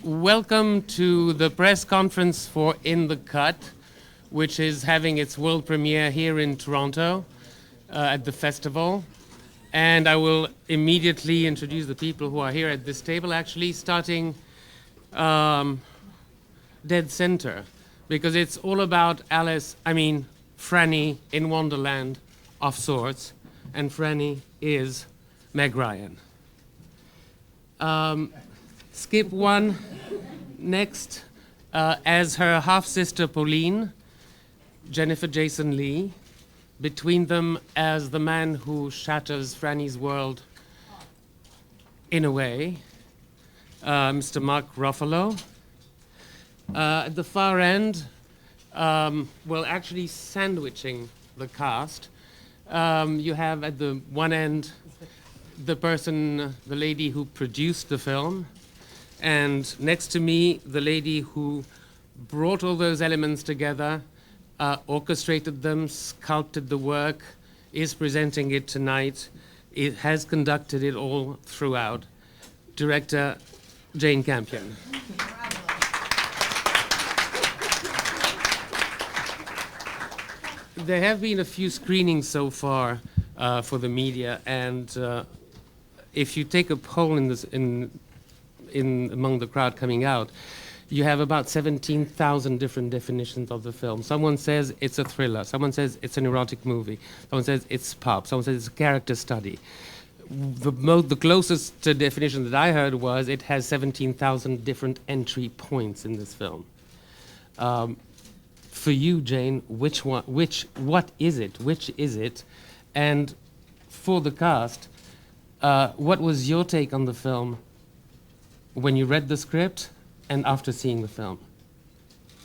Welcome to the press conference for In the Cut, which is having its world premiere here in Toronto at the festival. And I will immediately introduce the people who are here at this table, actually starting dead center, because it's all about Franny in Wonderland of sorts, and Franny is Meg Ryan. Skip one. Next, as her half-sister Pauline, Jennifer Jason Leigh. Between them as the man who shatters Franny's world in a way, Mr. Mark Ruffalo. At the far end, actually sandwiching the cast, you have at the one end the lady who produced the film, and next to me, the lady who brought all those elements together, orchestrated them, sculpted the work, is presenting it tonight, it has conducted it all throughout. Director Jane Campion. There have been a few screenings so far for the media, and if you take a poll among the crowd coming out, you have about 17,000 different definitions of the film. Someone says it's a thriller. Someone says it's an erotic movie. Someone says it's pop. Someone says it's a character study. The closest definition that I heard was it has 17,000 different entry points in this film. For you, Jane, what is it? Which is it? And for the cast, what was your take on the film when you read the script and after seeing the film?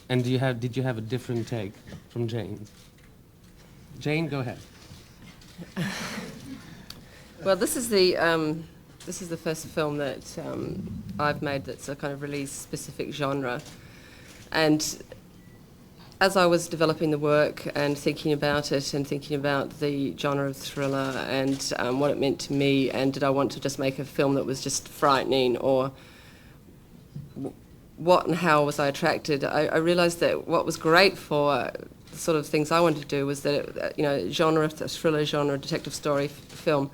And did you have a different take from Jane? Jane, go ahead. Well, this is the first film that I've made that's a kind of really specific genre. And as I was developing the work and thinking about it and thinking about the genre of thriller and what it meant to me, and did I want to just make a film that was just frightening, or what and how was I attracted, I realised that what was great for the sort of things I wanted to do was that genre, thriller genre, detective story film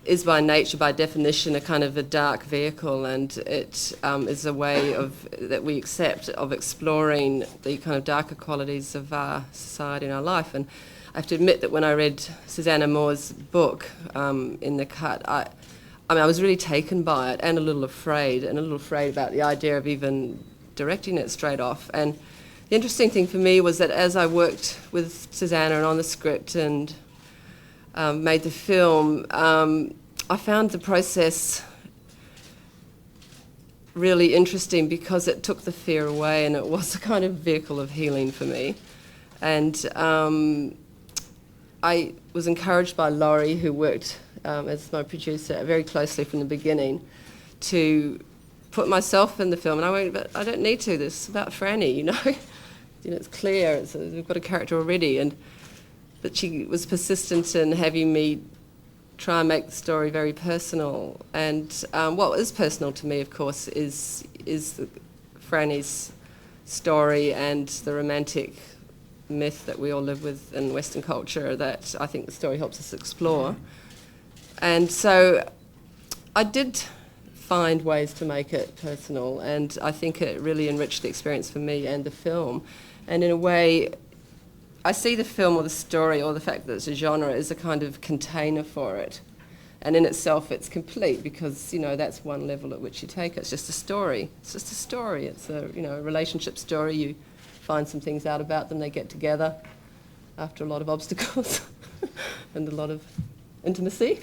is by nature, by definition, a kind of a dark vehicle, and it is a way that we accept of exploring the kind of darker qualities of our society and our life. And I have to admit that when I read Susanna Moore's book, In the Cut, I was really taken by it and a little afraid about the idea of even directing it straight off. And the interesting thing for me was that as I worked with Susanna and on the script and made the film, I found the process really interesting because it took the fear away and it was a kind of vehicle of healing for me. And I was encouraged by Laurie, who worked as my producer very closely from the beginning, to put myself in the film. And I went, but I don't need to. This is about Franny, it's clear. We've got a character already. But she was persistent in having me try and make the story very personal. And what is personal to me, of course, is Franny's story and the romantic myth that we all live with in Western culture that I think the story helps us explore. And so I did find ways to make it personal, and I think it really enriched the experience for me and the film. And in a way, I see the film or the story or the fact that it's a genre as a kind of container for it. And in itself, it's complete because, that's one level at which you take it. It's just a story. It's just a story. It's a relationship story. You find some things out about them. They get together after a lot of obstacles and a lot of intimacy.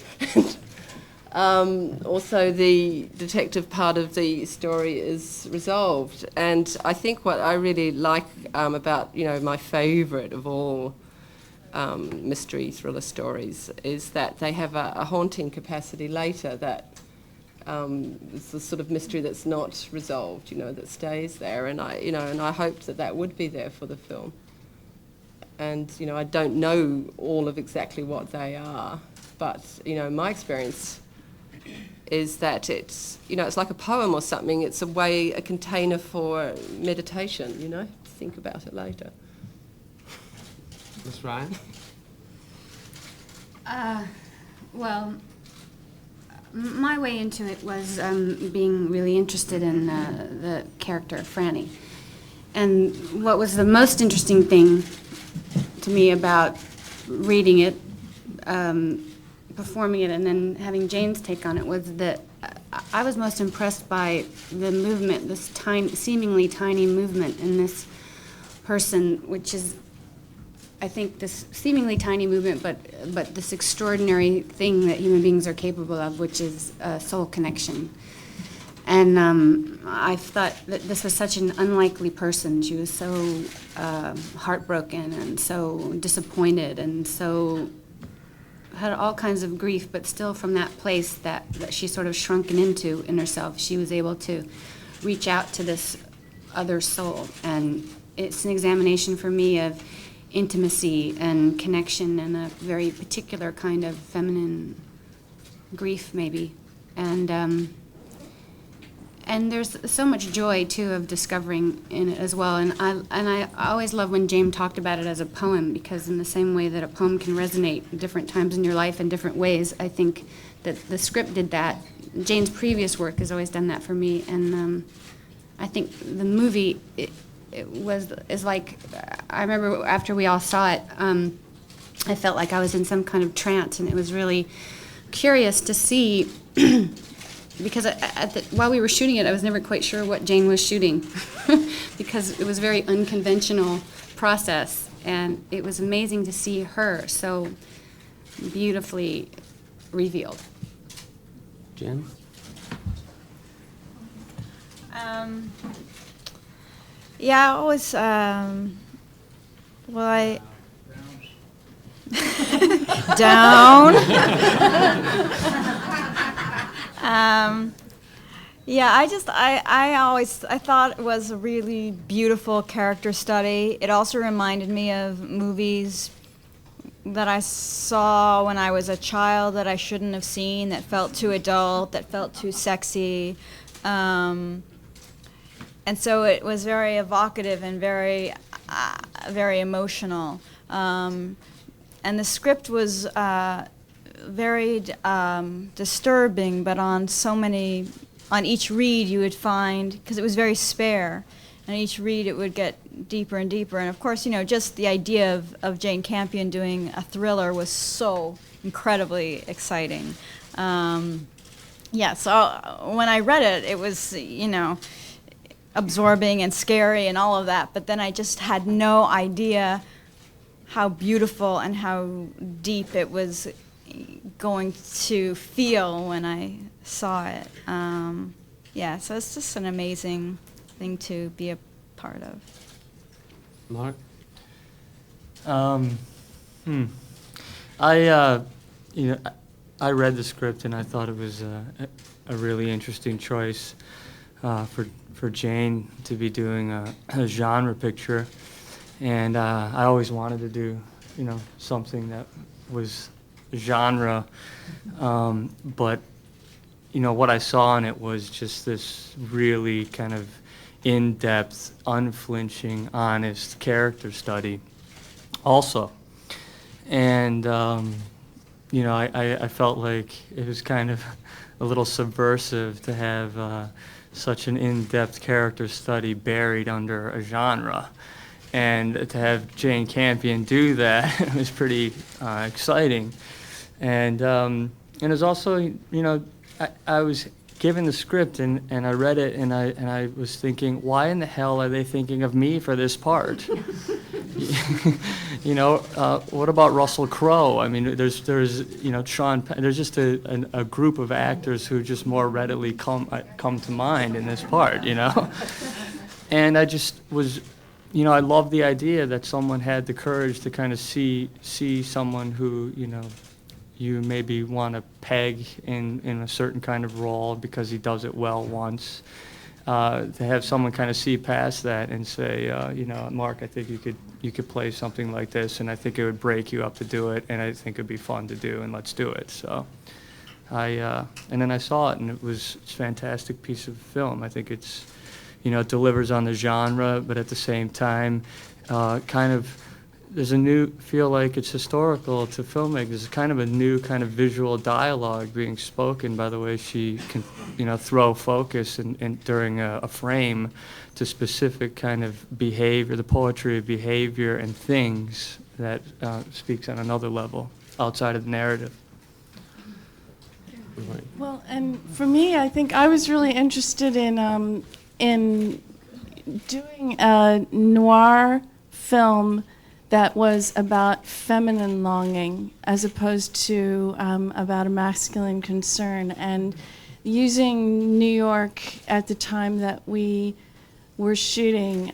Also, the detective part of the story is resolved. And I think what I really like about, my favourite of all mystery thriller stories is that they have a haunting capacity later that it's the sort of mystery that's not resolved, that stays there. And I hoped that would be there for the film. And, I don't know all of exactly what they are, but, my experience is that it's, it's like a poem or something. It's a container for meditation, think about it later. Ms. Ryan? Well, my way into it was being really interested in the character of Franny. And what was the most interesting thing to me about reading it, performing it, and then having Jane's take on it was that I was most impressed by the movement, this seemingly tiny movement in this person, which is, I think, this seemingly tiny movement, but this extraordinary thing that human beings are capable of, which is soul connection. And I thought that this was such an unlikely person. She was so heartbroken and so disappointed and so had all kinds of grief, but still from that place that she sort of shrunken into in herself, she was able to reach out to this other soul. And it's an examination for me of intimacy and connection and a very particular kind of feminine grief, maybe. And there's so much joy, too, of discovering in it as well. And I always love when James talked about it as a poem, because in the same way that a poem can resonate at different times in your life in different ways, I think that the script did that. Jane's previous work has always done that for me. And I think the movie, is like, I remember after we all saw it, I felt like I was in some kind of trance, and it was really curious to see because while we were shooting it, I was never quite sure what Jane was shooting because it was a very unconventional process, and it was amazing to see her so beautifully revealed. Jen? Yeah, I always, down. I thought it was a really beautiful character study. It also reminded me of movies that I saw when I was a child that I shouldn't have seen, that felt too adult, that felt too sexy. And so it was very evocative and very emotional. And the script was very disturbing, but on each read you would find, because it was very spare, and each read it would get deeper and deeper. And of course, just the idea of Jane Campion doing a thriller was so incredibly exciting. So when I read it, it was, absorbing and scary and all of that, but then I just had no idea how beautiful and how deep it was going to feel when I saw it. So it's just an amazing thing to be a part of. Mark? I read the script and I thought it was a really interesting choice for Jane to be doing a genre picture, and I always wanted to do something that was genre, but what I saw in it was just this really kind of in-depth, unflinching, honest character study also. And I felt like it was kind of a little subversive to have such an in-depth character study buried under a genre. And to have Jane Campion do that it was pretty exciting. And it was also, I was given the script and I read it and I was thinking, why in the hell are they thinking of me for this part? What about Russell Crowe? I mean, there's Sean Penn. There's just a group of actors who just more readily come to mind in this part, And I just was, I love the idea that someone had the courage to kind of see someone who, you maybe want to peg in a certain kind of role because he does it well once. To have someone kind of see past that and say, Mark, I think you could play something like this, and I think it would break you up to do it, and I think it'd be fun to do, and let's do it. So And then I saw it, and it's a fantastic piece of film. I think it's, it delivers on the genre, but at the same time, there's a new, feel like it's historical to filmmakers. There's kind of a new kind of visual dialogue being spoken by the way she can, throw focus during a frame to specific kind of behavior, the poetry of behavior and things that speaks on another level outside of the narrative. Well, and for me, I think I was really interested in doing a noir film that was about feminine longing as opposed to about a masculine concern, and using New York at the time that we were shooting,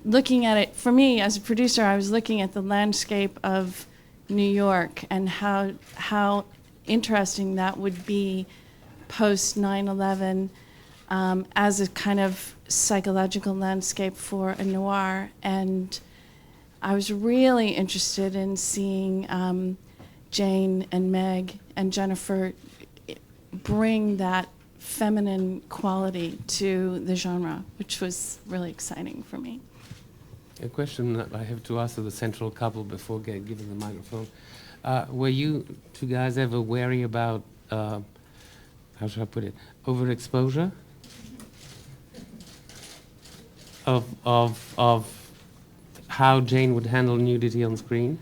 looking at it, for me as a producer, I was looking at the landscape of New York and how interesting that would be post 9/11 as a kind of psychological landscape for a noir. And I was really interested in seeing Jane and Meg and Jennifer bring that feminine quality to the genre, which was really exciting for me. A question that I have to ask of the central couple before giving the microphone. Were you two guys ever wary about, how should I put it, overexposure? Of how Jane would handle nudity on screen?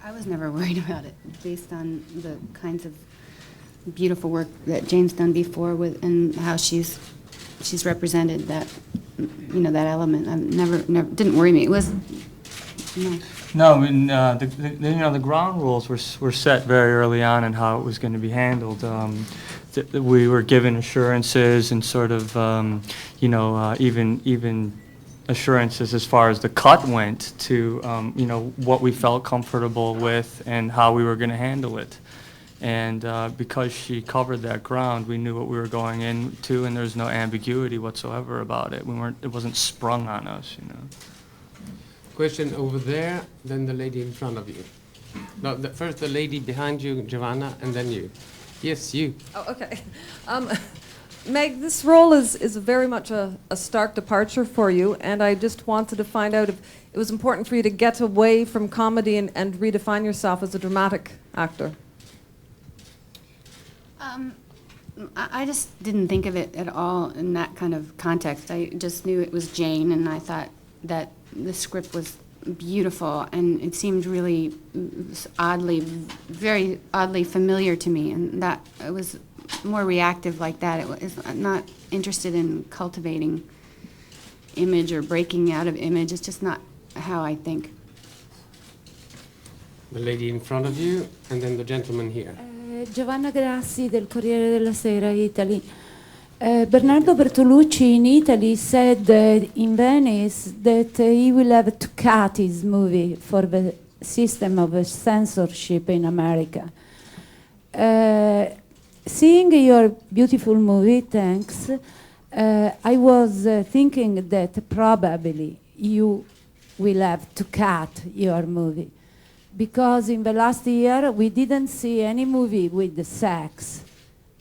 I was never worried about it, based on the kinds of beautiful work that Jane's done before and how she's represented that, that element. Never didn't worry me. It was no. No, I mean, the ground rules were set very early on in how it was going to be handled. We were given assurances and sort of, even assurances as far as the cut went to, what we felt comfortable with and how we were going to handle it. And because she covered that ground, we knew what we were going into, and there's no ambiguity whatsoever about it. It wasn't sprung on us, Question over there, then the lady in front of you. No, first the lady behind you, Giovanna, and then you. Yes, you. Oh, okay. Meg, this role is very much a stark departure for you, and I just wanted to find out if it was important for you to get away from comedy and redefine yourself as a dramatic actor. I just didn't think of it at all in that kind of context. I just knew it was Jane, and I thought that the script was beautiful, and it seemed really very oddly familiar to me, and that it was more reactive like that. It was not interested in cultivating image or breaking out of image. It's just not how I think. The lady in front of you, and then the gentleman here. Giovanna Grassi del Corriere della Sera, Italy. Bernardo Bertolucci in Italy said in Venice that he will have to cut his movie for the system of censorship in America. Seeing your beautiful movie, thanks, I was thinking that probably you will have to cut your movie, because in the last year we didn't see any movie with sex.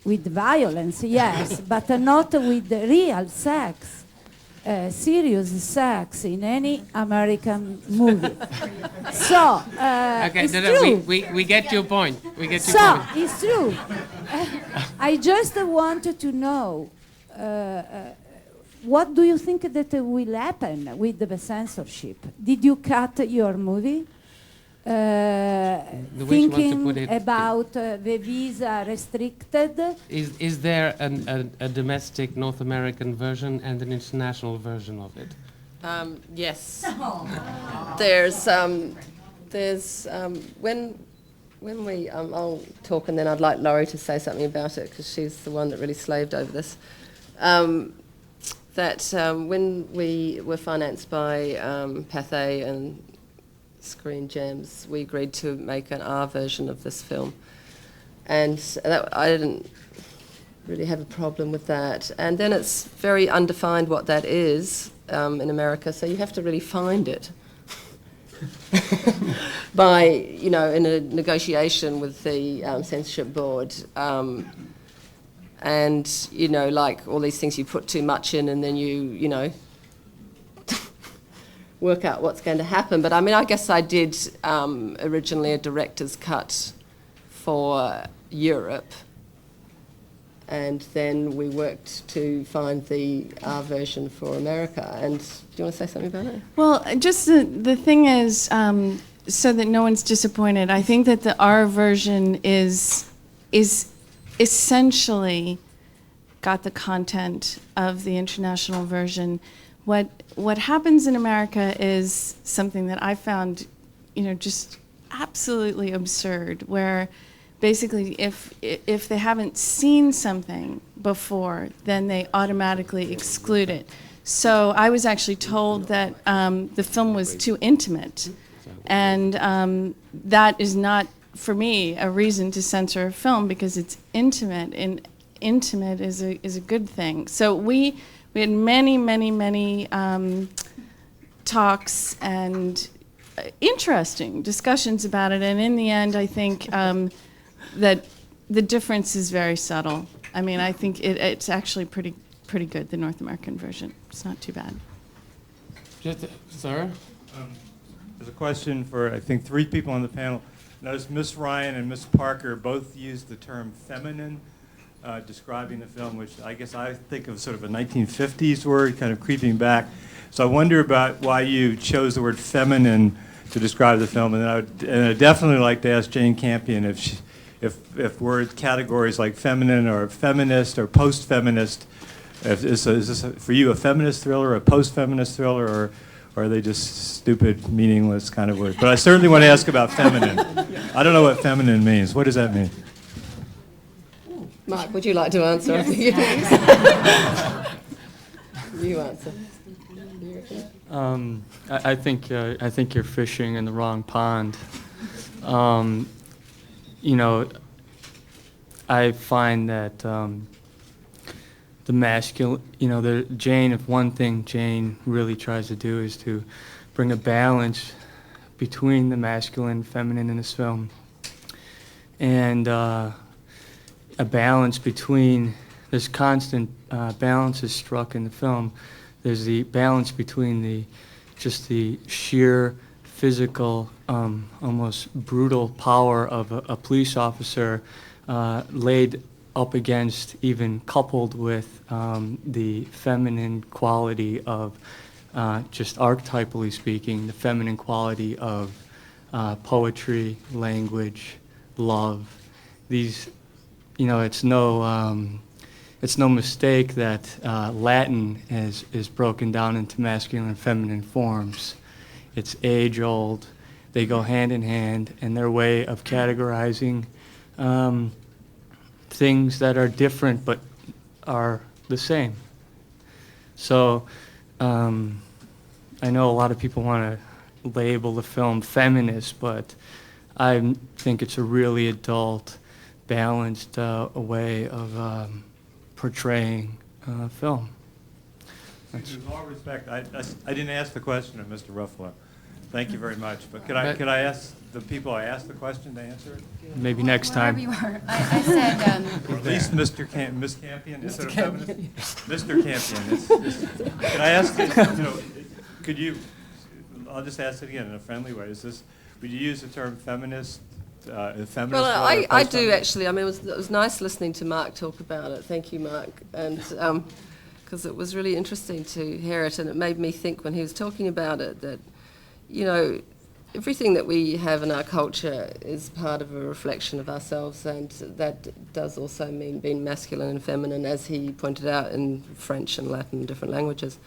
With violence, yes, but not with real sex, serious sex in any American movie. So, Okay, it's no, true. we get your point. We get your So, point. it's true. I just wanted to know, what do you think that will happen with the censorship? Did you cut your movie? Thinking about the visa restricted. Is there a domestic North American version and an international version of it? Yes. There's when we I'll talk, and then I'd like Laurie to say something about it, because she's the one that really slaved over this. When we were financed by Pathé and Screen Gems, we agreed to make an R version of this film, and I didn't really have a problem with that. And then it's very undefined what that is in America, so you have to really find it. by, you know, in a negotiation with the censorship board. And, you know, like all these things you put too much in and then you know, work out what's going to happen. But I mean, I guess I did originally a director's cut for Europe. And then we worked to find our version for America. And do you want to say something about it? Well, just the thing is, so that no one's disappointed, I think that the R version is essentially got the content of the international version. What happens in America is something that I found, you know, just absolutely absurd, where basically if they haven't seen something before, then they automatically exclude it. So I was actually told that the film was too intimate, and that is not, for me, a reason to censor a film, because it's intimate, and intimate is a good thing. So we had many talks and interesting discussions about it, and in the end, I think that the difference is very subtle. I mean, I think it's actually pretty good, the North American version. It's not too bad. Sir? There's a question for, I think, 3 people on the panel. Notice Miss Ryan and Miss Parker both used the term feminine, describing the film, which I guess I think of sort of a 1950s word, kind of creeping back. So I wonder about why you chose the word feminine to describe the film, and I'd definitely like to ask Jane Campion if word categories like feminine or feminist or post-feminist, is this for you a feminist thriller, a post-feminist thriller, or are they just stupid, meaningless kind of words? But I certainly want to ask about feminine. I don't know what feminine means. What does that mean? Mark, would you like to answer? You answer. I think you're fishing in the wrong pond. You know, I find that the masculine, you know, Jane, if one thing Jane really tries to do is to bring a balance between the masculine and feminine in this film, and a balance between, this constant balance is struck in the film. There's the balance between just the sheer physical, almost brutal power of a police officer laid up against, even coupled with the feminine quality of, just archetypally speaking, the feminine quality of poetry, language, love. These, you know, it's no mistake that Latin is broken down into masculine and feminine forms. It's age-old. They go hand in hand, and their way of categorizing things that are different but are the same. So I know a lot of people want to label the film feminist, but I think it's a really adult, balanced way of portraying film. With all respect, I didn't ask the question of Mr. Ruffalo. Thank you very much. But could I ask the people I asked the question to answer it? Maybe next time. Wherever you are. I said... Or at least Miss Campion instead of feminist? Mr. Campion. Could I ask, you know, could you, I'll just ask it again in a friendly way. Would you use the term feminist? Well, I do actually. I mean, it was nice listening to Mark talk about it. Thank you, Mark. And because it was really interesting to hear it, and it made me think when he was talking about it that, you know, everything that we have in our culture is part of a reflection of ourselves, and that does also mean being masculine and feminine, as he pointed out, in French and Latin and different languages.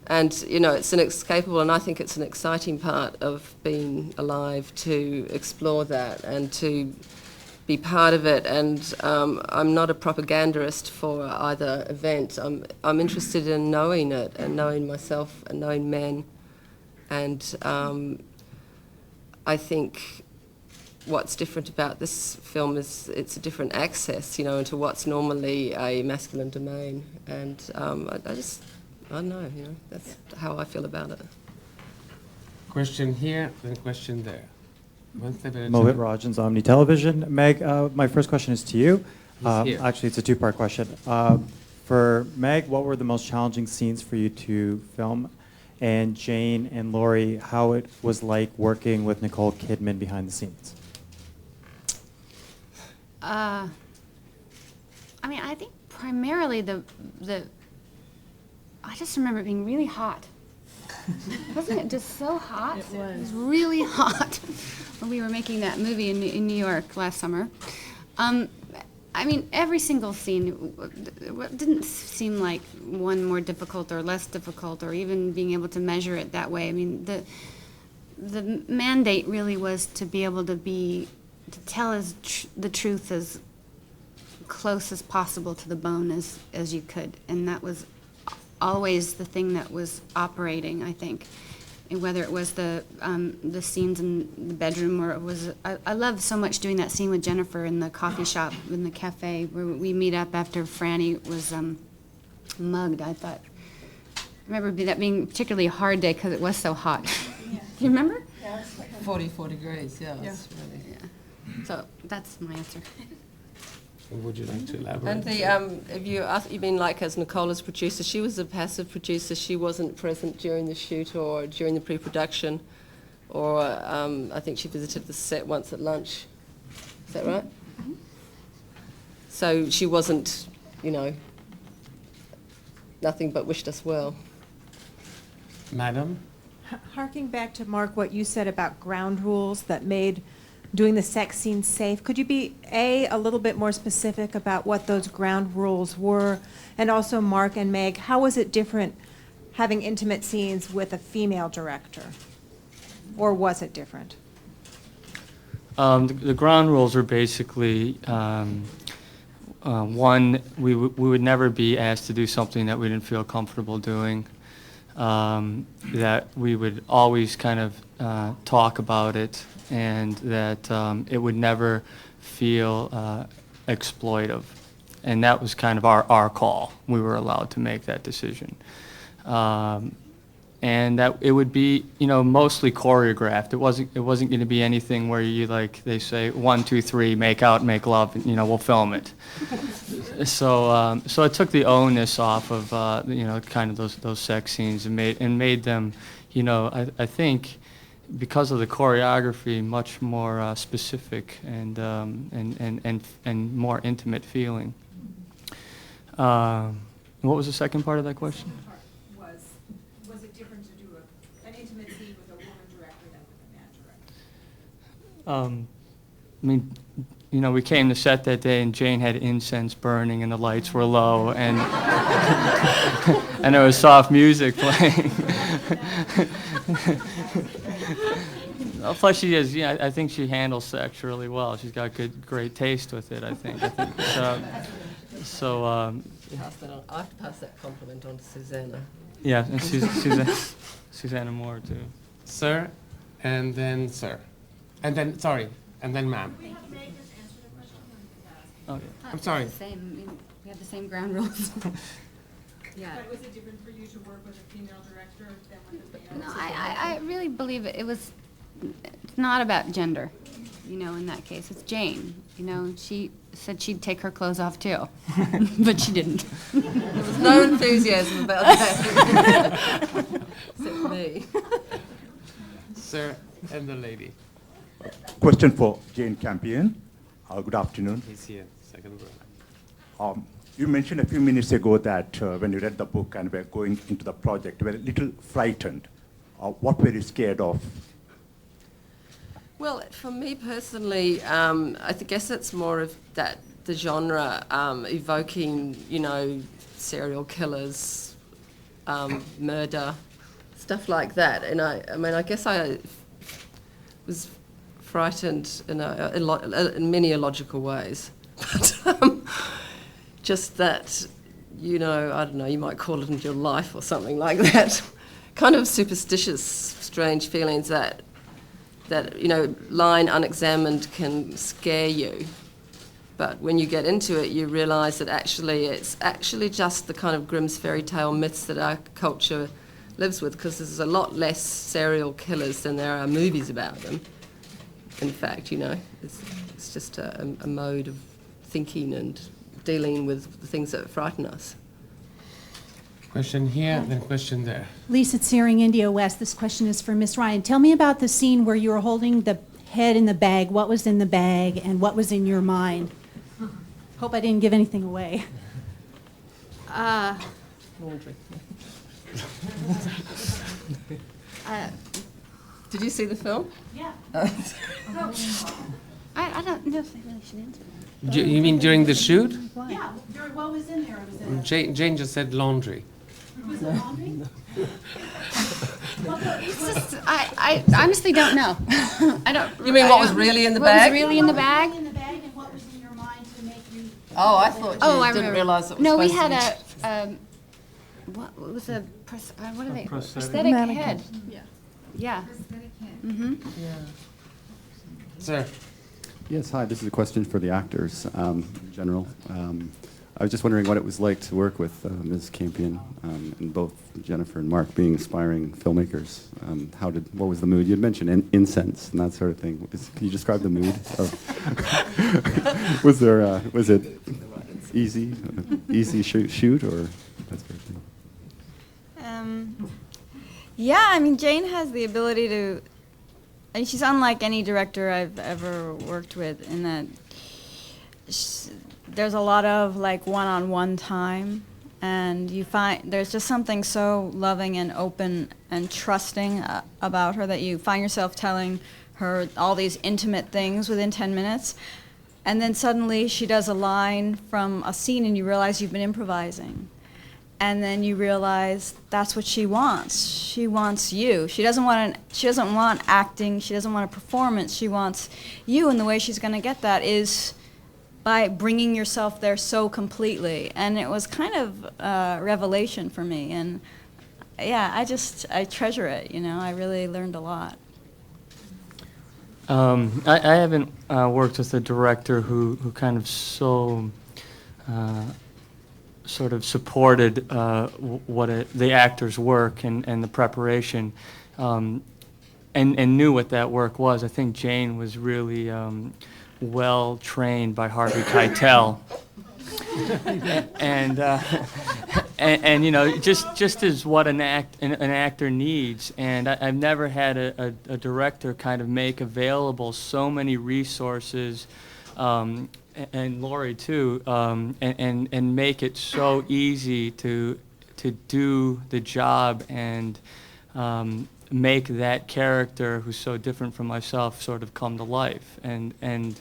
And, you know, it's inescapable, and I think it's an exciting part of being alive to explore that and to be part of it. And I'm not a propagandist for either event. I'm interested in knowing it and knowing myself and knowing men. And I think what's different about this film is it's a different access, you know, into what's normally a masculine domain. And I don't know, you know, that's how I feel about it. Question here, then question there. One step at a Mohit time. Rajans, Omni Television. Meg, my first question is to you. He's here. Actually, it's a two-part question. For Meg, what were the most challenging scenes for you to film? And Jane and Laurie, how it was like working with Nicole Kidman behind the scenes? I mean, I think primarily I just remember it being really hot. Wasn't it just so hot? It was really hot when we were making that movie in New York last summer. I mean, every single scene didn't seem like one more difficult or less difficult, or even being able to measure it that way. I mean, the mandate really was to be able to tell the truth as close as possible to the bone as you could, and that was always the thing that was operating, I think. And whether it was the scenes in the bedroom, or it was, I loved so much doing that scene with Jennifer in the coffee shop, in the cafe, where we meet up after Franny was mugged. I remember that being a particularly hard day because it was so hot. Yeah. Do you remember? Yeah, it's like 44 degrees, yeah. It's really, yeah. So that's my answer. Would you like to elaborate? And if you mean like as Nicola's producer, she was a passive producer. She wasn't present during the shoot or during the pre-production, or I think she visited the set once at lunch. Is that right? Mm-hmm. So she wasn't, nothing but wished us well. Madam? Harking back to, Mark, what you said about ground rules that made doing the sex scene safe, could you be, a little bit more specific about what those ground rules were? And also, Mark and Meg, how was it different having intimate scenes with a female director? Or was it different? The ground rules are basically, one, we would never be asked to do something that we didn't feel comfortable doing. That we would always kind of talk about it, and that it would never feel exploitive. And that was kind of our call. We were allowed to make that decision. And that it would be, mostly choreographed. It wasn't going to be anything where you, like, they say 1, 2, 3, make out, make love, and, we'll film it. So it took the onus off of kind of those sex scenes and made them, I think, because of the choreography, much more specific and more intimate feeling. What was the second part of that question? Was it different to do an intimate scene with a woman director than with a man director? I mean, we came to set that day, and Jane had incense burning, and the lights were low, and and there was soft music playing. Plus, she is. I think she handles sex really well. She's got great taste with it. I think so. I have to pass that compliment on to Susanna. Yeah, and Susanna Moore too. Sir, and then sir, and then ma'am. Oh, yeah. I'm sorry. We have the same ground rules. Yeah. But was it different for you to work with a female director than with a male? No, I really believe it's not about gender, in that case. It's Jane. She said she'd take her clothes off too, but she didn't. There was no enthusiasm about that, except me. Sir, and the lady. Question for Jane Campion. Good afternoon. He's here, second row. You mentioned a few minutes ago that when you read the book and were going into the project, you were a little frightened. What were you scared of? Well, for me personally, I guess it's more of the genre evoking, serial killers, murder, stuff like that. And I guess I was frightened in many illogical ways. But just that, I don't know, you might call it into your life or something like that. Kind of superstitious, strange feelings that lying unexamined can scare you. But when you get into it, you realise that it's actually just the kind of Grimm's fairy tale myths that our culture lives with, because there's a lot less serial killers than there are movies about them. In fact, you know, it's just a mode of thinking and dealing with the things that frighten us. Question here, then question there. Lisa Searing, India West. This question is for Miss Ryan. Tell me about the scene where you were holding the head in the bag. What was in the bag and what was in your mind? Hope I didn't give anything away. Did you see the film? Yeah. I don't know if I really should answer that. You mean during the shoot? Yeah. What was in there? Was it Jane just said laundry. was it laundry? It's just, I honestly don't know. I don't. You mean what was really in the bag? What was really in the bag? In the bag, and what was in your mind to make you? Oh, I thought you I didn't remember. realise it was No, we supposed had to be. what was a what are they? prosthetic. Prosthetic Mannequin. head. Yeah. Mm-hmm. Sir. Yes, hi, this is a question for the actors in general. I was just wondering what it was like to work with Ms. Campion and both Jennifer and Mark being aspiring filmmakers. What was the mood? You had mentioned incense and that sort of thing. Can you describe the mood of, was it easy shoot or that sort of thing? Yeah, I mean, Jane has the ability to, I mean, she's unlike any director I've ever worked with in that there's a lot of like one-on-one time, and you find there's just something so loving and open and trusting about her that you find yourself telling her all these intimate things within 10 minutes, and then suddenly she does a line from a scene and you realize you've been improvising. And then you realize that's what she wants. She wants you. She doesn't want acting. She doesn't want a performance. She wants you, and the way she's going to get that is by bringing yourself there so completely. And it was kind of a revelation for me. And yeah, I treasure it. You know, I really learned a lot. I haven't worked with a director who kind of so. Sort of supported the actor's work and the preparation, and knew what that work was. I think Jane was really well trained by Harvey Keitel, and you know, just as what an actor needs. And I've never had a director kind of make available so many resources. And Laurie too, and make it so easy to do the job and make that character who's so different from myself sort of come to life. And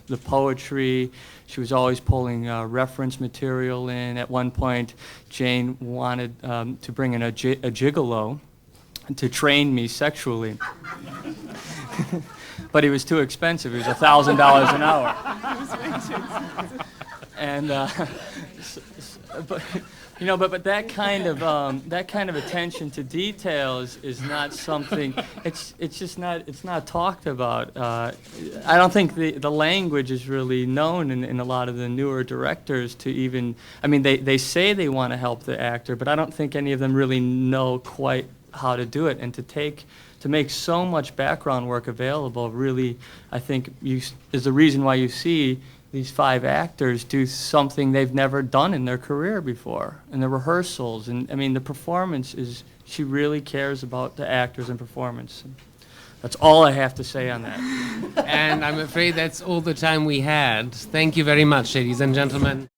the poetry, she was always pulling reference material in. At one point, Jane wanted to bring in a gigolo to train me sexually. But he was too expensive. He was $1,000 an hour. And but you know, but that kind of attention to detail is not something. It's just not. It's not talked about. I don't think the language is really known in a lot of the newer directors to even. I mean, they say they want to help the actor, but I don't think any of them really know quite how to do it. And to make so much background work available, really, I think is the reason why you see these 5 actors do something they've never done in their career before, in the rehearsals. And I mean, the performance is, she really cares about the actors and performance. That's all I have to say on that. And I'm afraid that's all the time we had. Thank you very much, ladies and gentlemen.